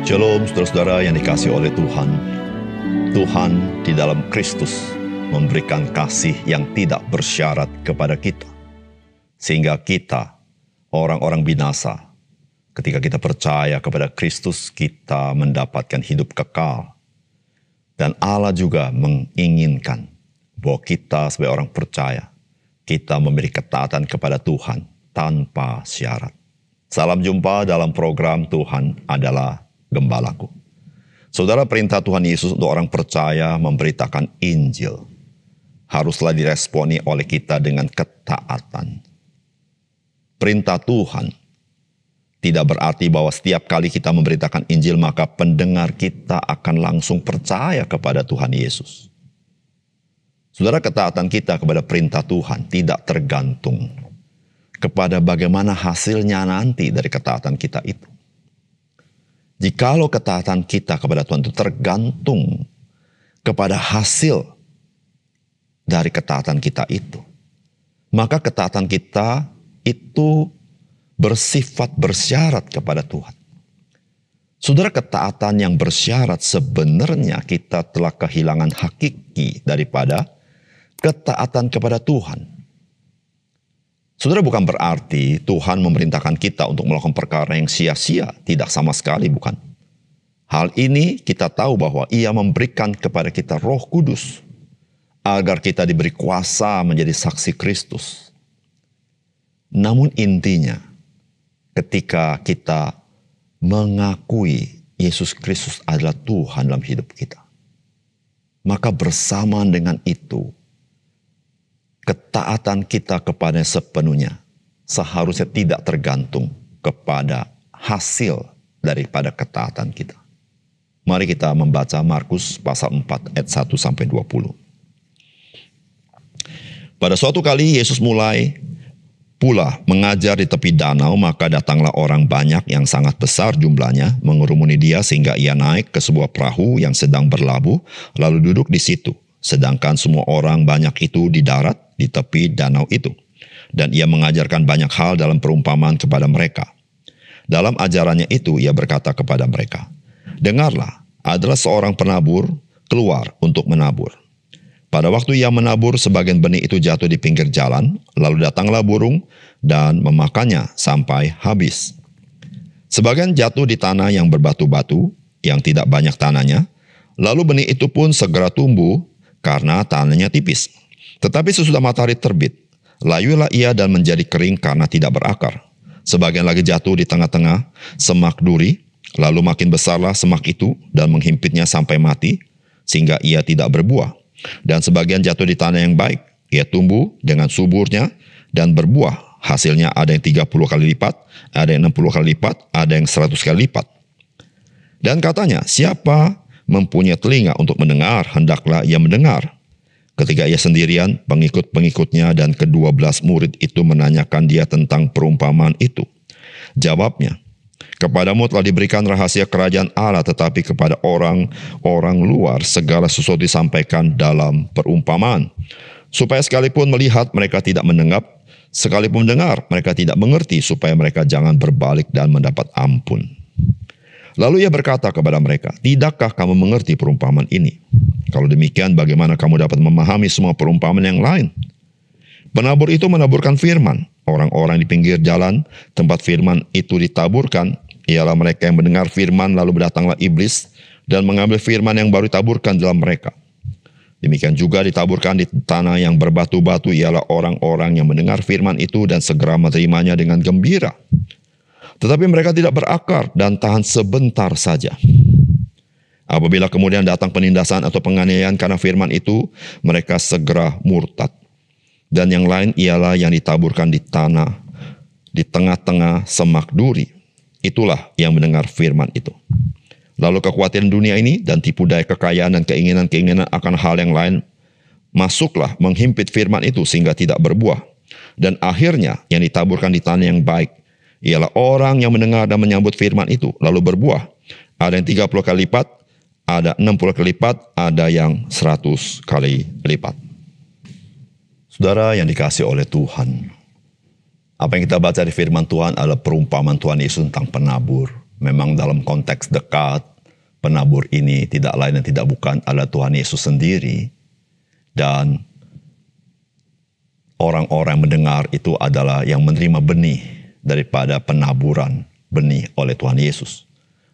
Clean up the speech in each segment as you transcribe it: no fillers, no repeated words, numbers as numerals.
Shalom saudara-saudara yang dikasihi oleh Tuhan. Tuhan di dalam Kristus memberikan kasih yang tidak bersyarat kepada kita. Sehingga kita, orang-orang binasa, ketika kita percaya kepada Kristus, kita mendapatkan hidup kekal. Dan Allah juga menginginkan bahwa kita sebagai orang percaya, kita memiliki ketaatan kepada Tuhan tanpa syarat. Salam jumpa dalam program Tuhan adalah Gembalaku. Saudara, perintah Tuhan Yesus untuk orang percaya memberitakan Injil haruslah diresponi oleh kita dengan ketaatan. Perintah Tuhan tidak berarti bahwa setiap kali kita memberitakan Injil maka pendengar kita akan langsung percaya kepada Tuhan Yesus. Saudara, ketaatan kita kepada perintah Tuhan tidak tergantung kepada bagaimana hasilnya nanti dari ketaatan kita itu. Jikalau ketaatan kita kepada Tuhan itu tergantung kepada hasil dari ketaatan kita itu, maka ketaatan kita itu bersifat bersyarat kepada Tuhan. Saudara, ketaatan yang bersyarat sebenarnya kita telah kehilangan hakiki daripada ketaatan kepada Tuhan. Saudara, bukan berarti Tuhan memerintahkan kita untuk melakukan perkara yang sia-sia. Tidak sama sekali, bukan. Hal ini kita tahu bahwa Ia memberikan kepada kita Roh Kudus agar kita diberi kuasa menjadi saksi Kristus. Namun intinya, ketika kita mengakui Yesus Kristus adalah Tuhan dalam hidup kita, maka bersamaan dengan itu, ketaatan kita kepadanya sepenuhnya seharusnya tidak tergantung kepada hasil daripada ketaatan kita. Mari kita membaca Markus pasal 4 ayat 1-20. Pada suatu kali Yesus mulai pula mengajar di tepi danau, maka datanglah orang banyak yang sangat besar jumlahnya mengerumuni dia sehingga ia naik ke sebuah perahu yang sedang berlabuh lalu duduk di situ. Sedangkan semua orang banyak itu di darat di tepi danau itu. Dan ia mengajarkan banyak hal dalam perumpamaan kepada mereka. Dalam ajarannya itu ia berkata kepada mereka, "Dengarlah, adalah seorang penabur keluar untuk menabur. Pada waktu ia menabur, sebagian benih itu jatuh di pinggir jalan, lalu datanglah burung dan memakannya sampai habis. Sebagian jatuh di tanah yang berbatu-batu, yang tidak banyak tanahnya, lalu benih itu pun segera tumbuh karena tanahnya tipis. Tetapi sesudah matahari terbit, layulah ia dan menjadi kering karena tidak berakar. Sebagian lagi jatuh di tengah-tengah semak duri, lalu makin besarlah semak itu dan menghimpitnya sampai mati, sehingga ia tidak berbuah. Dan sebagian jatuh di tanah yang baik, ia tumbuh dengan suburnya dan berbuah. Hasilnya ada yang 30 kali lipat, ada yang 60 kali lipat, ada yang 100 kali lipat." Dan katanya, "Siapa mempunyai telinga untuk mendengar, hendaklah ia mendengar." Ketika ia sendirian, pengikut-pengikutnya dan ke-12 murid itu menanyakan dia tentang perumpamaan itu. Jawabnya, "Kepadamu telah diberikan rahasia kerajaan Allah, tetapi kepada orang-orang luar segala sesuatu disampaikan dalam perumpamaan. Supaya sekalipun melihat mereka tidak mendengar, sekalipun mendengar mereka tidak mengerti, supaya mereka jangan berbalik dan mendapat ampun." Lalu ia berkata kepada mereka, "Tidakkah kamu mengerti perumpamaan ini? Kalau demikian, bagaimana kamu dapat memahami semua perumpamaan yang lain? Penabur itu menaburkan firman. Orang-orang di pinggir jalan, tempat firman itu ditaburkan, ialah mereka yang mendengar firman, lalu berdatanglah iblis dan mengambil firman yang baru ditaburkan dalam mereka. Demikian juga ditaburkan di tanah yang berbatu-batu, ialah orang-orang yang mendengar firman itu dan segera menerimanya dengan gembira. Tetapi mereka tidak berakar dan tahan sebentar saja. Apabila kemudian datang penindasan atau penganiayaan karena firman itu, mereka segera murtad. Dan yang lain ialah yang ditaburkan di tanah, di tengah-tengah semak duri. Itulah yang mendengar firman itu. Lalu kekhawatiran dunia ini dan tipu daya kekayaan dan keinginan-keinginan akan hal yang lain masuklah menghimpit firman itu sehingga tidak berbuah. Dan akhirnya yang ditaburkan di tanah yang baik ialah orang yang mendengar dan menyambut firman itu, lalu berbuah. Ada yang 30 kali lipat, ada 60 kali lipat, ada yang 100 kali lipat. Saudara yang dikasihi oleh Tuhan, apa yang kita baca di firman Tuhan adalah perumpamaan Tuhan Yesus tentang penabur. memang dalam konteks dekat, penabur ini tidak lain dan tidak bukan adalah Tuhan Yesus sendiri. Dan orang-orang mendengar itu adalah yang menerima benih daripada penaburan benih oleh Tuhan Yesus.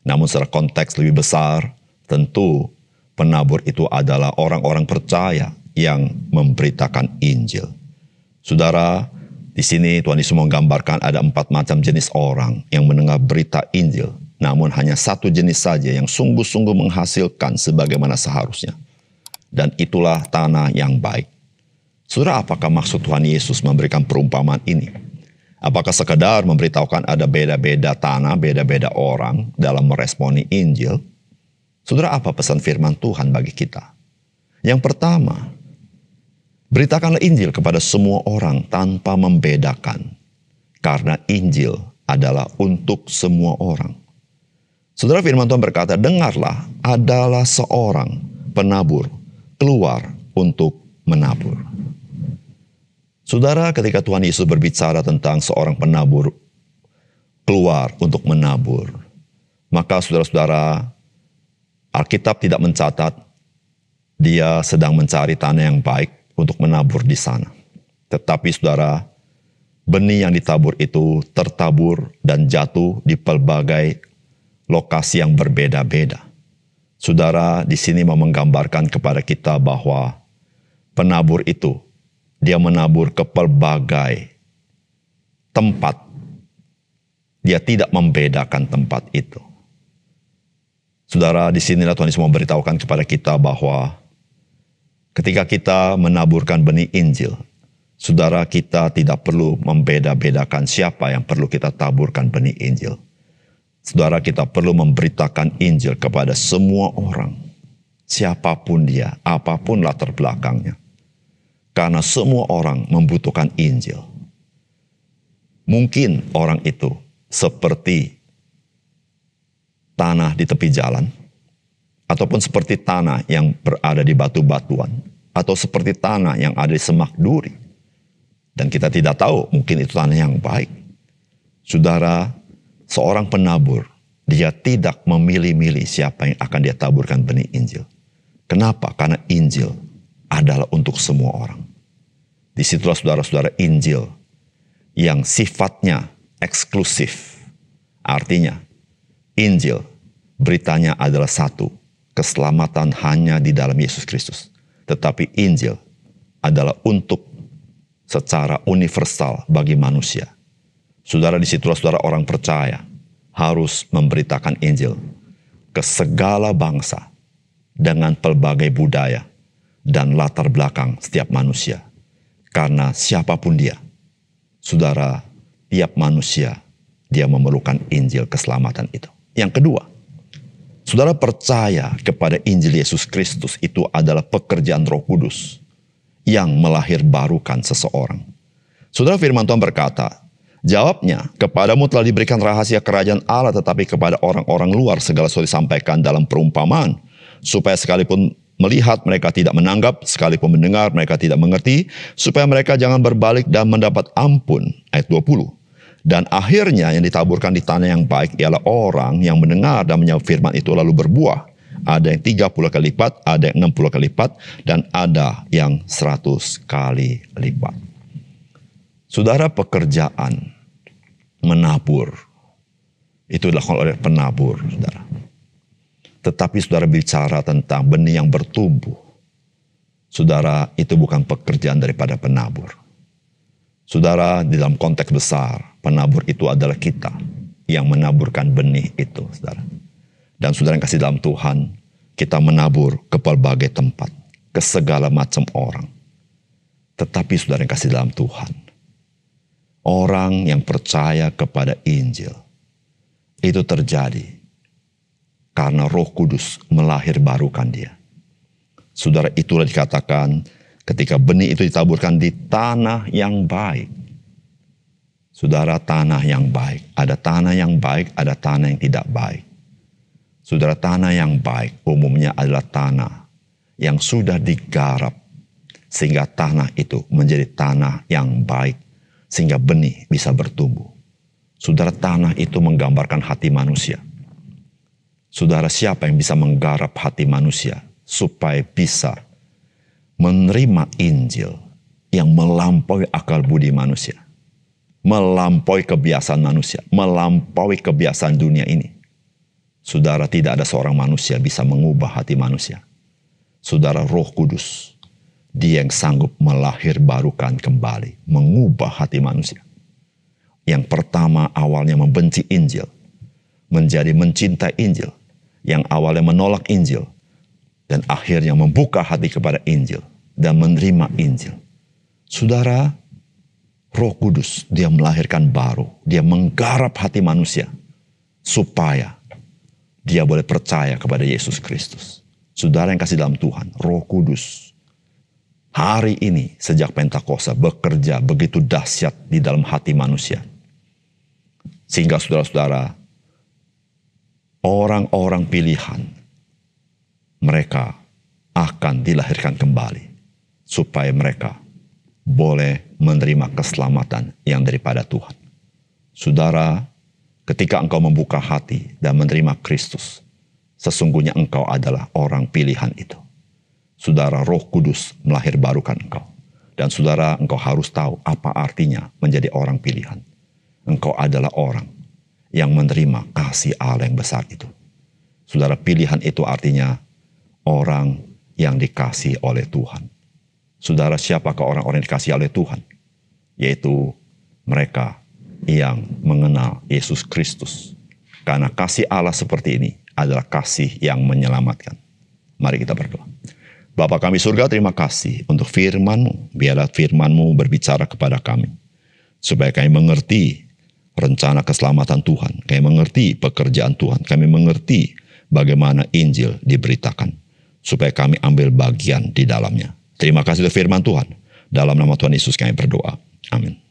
Namun secara konteks lebih besar, tentu penabur itu adalah orang-orang percaya yang memberitakan Injil. Saudara, di sini Tuhan Yesus menggambarkan ada 4 macam jenis orang yang mendengar berita Injil. Namun hanya satu jenis saja yang sungguh-sungguh menghasilkan sebagaimana seharusnya. Dan itulah tanah yang baik. Saudara, apakah maksud Tuhan Yesus memberikan perumpamaan ini? Apakah sekedar memberitahukan ada beda-beda tanah, beda-beda orang dalam meresponi Injil? Saudara, apa pesan firman Tuhan bagi kita? Yang pertama, beritakanlah Injil kepada semua orang tanpa membedakan. Karena Injil adalah untuk semua orang. Saudara, firman Tuhan berkata, dengarlah, adalah seorang penabur keluar untuk menabur. Saudara, ketika Tuhan Yesus berbicara tentang seorang penabur keluar untuk menabur, maka saudara-saudara, Alkitab tidak mencatat dia sedang mencari tanah yang baik untuk menabur di sana. Tetapi saudara, benih yang ditabur itu tertabur dan jatuh di pelbagai lokasi yang berbeda-beda. Saudara, di sini mau menggambarkan kepada kita bahwa penabur itu, dia menabur ke pelbagai tempat. Dia tidak membedakan tempat itu. Saudara, di sinilah Tuhan Yesus memberitahukan kepada kita bahwa ketika kita menaburkan benih Injil, saudara, kita tidak perlu membeda-bedakan siapa yang perlu kita taburkan benih Injil. Saudara, kita perlu memberitakan Injil kepada semua orang. Siapapun dia, apapun latar belakangnya. Karena semua orang membutuhkan Injil. Mungkin orang itu seperti tanah di tepi jalan, ataupun seperti tanah yang berada di batu-batuan, atau seperti tanah yang ada di semak duri. Dan kita tidak tahu, mungkin itu tanah yang baik. Saudara, seorang penabur, dia tidak memilih-milih siapa yang akan dia taburkan benih Injil. Kenapa? Karena Injil adalah untuk semua orang. Disitulah saudara-saudara Injil yang sifatnya eksklusif. Artinya, Injil beritanya adalah satu, keselamatan hanya di dalam Yesus Kristus. Tetapi Injil adalah untuk secara universal bagi manusia. Saudara, disitulah saudara orang percaya harus memberitakan Injil ke segala bangsa dengan pelbagai budaya dan latar belakang setiap manusia. Karena siapapun dia, saudara, tiap manusia, dia memerlukan Injil keselamatan itu. Yang kedua, saudara percaya kepada Injil Yesus Kristus itu adalah pekerjaan Roh Kudus yang melahirbarukan seseorang. Saudara, firman Tuhan berkata, jawabnya, kepadamu telah diberikan rahasia kerajaan Allah, tetapi kepada orang-orang luar segala sesuatu disampaikan dalam perumpamaan, supaya sekalipun melihat mereka tidak menanggap, sekalipun mendengar mereka tidak mengerti, supaya mereka jangan berbalik dan mendapat ampun. Ayat 20. Dan akhirnya yang ditaburkan di tanah yang baik ialah orang yang mendengar dan menyambut firman itu lalu berbuah. Ada yang 30 kali lipat, ada yang 60 kali lipat, dan ada yang 100 kali lipat. Saudara, pekerjaan menabur itu dilakukan oleh penabur, saudara. Tetapi saudara bicara tentang benih yang bertumbuh, saudara, itu bukan pekerjaan daripada penabur. Saudara, di dalam konteks besar, penabur itu adalah kita yang menaburkan benih itu, saudara. Dan saudara yang kasih dalam Tuhan, kita menabur ke pelbagai tempat, ke segala macam orang. Tetapi saudara yang kasih dalam Tuhan, orang yang percaya kepada Injil, itu terjadi karena Roh Kudus melahirbarukan dia. Saudara, itulah dikatakan ketika benih itu ditaburkan di tanah yang baik. Saudara, tanah yang baik. Ada tanah yang baik, ada tanah yang tidak baik. Saudara, tanah yang baik umumnya adalah tanah yang sudah digarap, sehingga tanah itu menjadi tanah yang baik, sehingga benih bisa bertumbuh. Saudara, tanah itu menggambarkan hati manusia. Saudara, siapa yang bisa menggarap hati manusia supaya bisa menerima Injil yang melampaui akal budi manusia, melampaui kebiasaan manusia, melampaui kebiasaan dunia ini? Saudara, tidak ada seorang manusia bisa mengubah hati manusia. Saudara, Roh Kudus, Dia yang sanggup melahirbarukan kembali, mengubah hati manusia. Yang pertama awalnya membenci Injil, menjadi mencintai Injil. Yang awalnya menolak Injil, dan akhirnya membuka hati kepada Injil, dan menerima Injil. Saudara, Roh Kudus, Dia melahirkan baru. Dia menggarap hati manusia, supaya dia boleh percaya kepada Yesus Kristus. Saudara yang kasih dalam Tuhan, Roh Kudus hari ini sejak Pentakosta bekerja begitu dahsyat di dalam hati manusia. Sehingga saudara-saudara, orang-orang pilihan, mereka akan dilahirkan kembali. Supaya mereka boleh menerima keselamatan yang daripada Tuhan. Saudara, ketika engkau membuka hati dan menerima Kristus, sesungguhnya engkau adalah orang pilihan itu. Saudara, Roh Kudus melahirbarukan engkau. Dan saudara, engkau harus tahu apa artinya menjadi orang pilihan. Engkau adalah orang yang menerima kasih Allah yang besar itu. Saudara, pilihan itu artinya orang yang dikasihi oleh Tuhan. Saudara, siapakah orang-orang yang dikasihi oleh Tuhan? Yaitu mereka yang mengenal Yesus Kristus. Karena kasih Allah seperti ini adalah kasih yang menyelamatkan. Mari kita berdoa. Bapa kami surga, terima kasih untuk firman-Mu. Biarlah firman-Mu berbicara kepada kami, supaya kami mengerti rencana keselamatan Tuhan. Kami mengerti pekerjaan Tuhan. Kami mengerti bagaimana Injil diberitakan, supaya kami ambil bagian di dalamnya. Terima kasih untuk firman Tuhan. Dalam nama Tuhan Yesus kami berdoa. Amin.